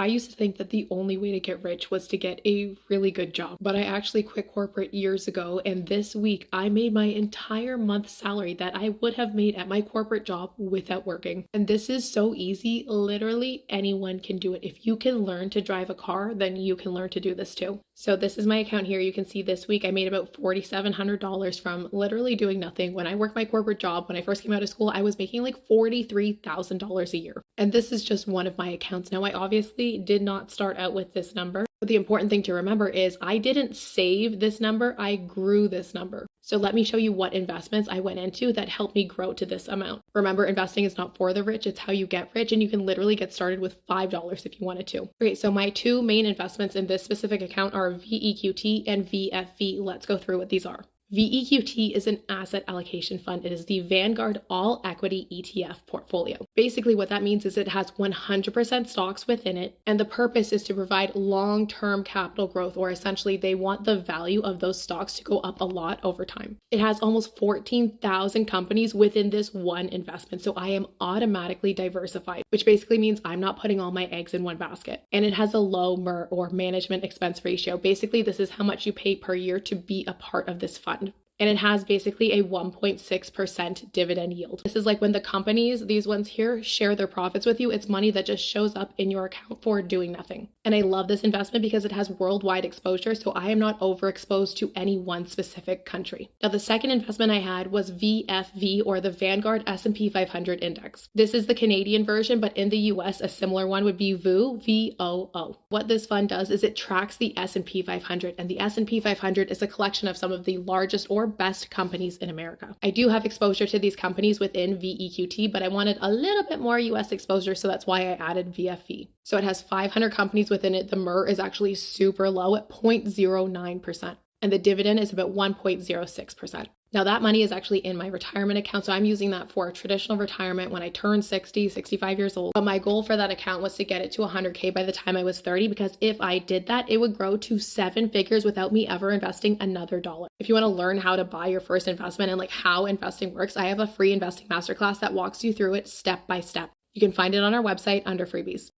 I used to think that the only way to get rich was to get a really good job, but I actually quit corporate years ago, and this week I made my entire month's salary that I would have made at my corporate job without working. And this is so easy. Literally anyone can do it. If you can learn to drive a car, then you can learn to do this too. So this is my account here. You can see this week I made about $4,700 from literally doing nothing. When I worked my corporate job, when I first came out of school, I was making like $43,000 a year. And this is just one of my accounts. Now, I obviously did not start out with this number. But the important thing to remember is I didn't save this number, I grew this number. So let me show you what investments I went into that helped me grow to this amount. Remember, investing is not for the rich, it's how you get rich, and you can literally get started with $5 if you wanted to. Okay, so my two main investments in this specific account are VEQT and VFV. Let's go through what these are. VEQT is an asset allocation fund. It is the Vanguard All Equity ETF portfolio. Basically, what that means is it has 100% stocks within it, and the purpose is to provide long-term capital growth, or essentially they want the value of those stocks to go up a lot over time. It has almost 14,000 companies within this one investment, so I am automatically diversified, which basically means I'm not putting all my eggs in one basket. And it has a low MER, or management expense ratio. Basically, this is how much you pay per year to be a part of this fund. And it has basically a 1.6% dividend yield. This is like when the companies, these ones here, share their profits with you. It's money that just shows up in your account for doing nothing. And I love this investment because it has worldwide exposure, so I am not overexposed to any one specific country. Now, the second investment I had was VFV, or the Vanguard S&P 500 Index. This is the Canadian version, but in the US, a similar one would be VOO, VOO. What this fund does is it tracks the S&P 500, and the S&P 500 is a collection of some of the largest or best companies in America. I do have exposure to these companies within VEQT, but I wanted a little bit more US exposure, so that's why I added VFV. So it has 500 companies within it. The MER is actually super low at 0.09%, and the dividend is about 1.06%. Now that money is actually in my retirement account, so I'm using that for a traditional retirement when I turn 60, 65 years old. But my goal for that account was to get it to 100K by the time I was 30, because if I did that, it would grow to 7 figures without me ever investing another dollar. If you want to learn how to buy your first investment and like how investing works, I have a free investing masterclass that walks you through it step by step. You can find it on our website under freebies.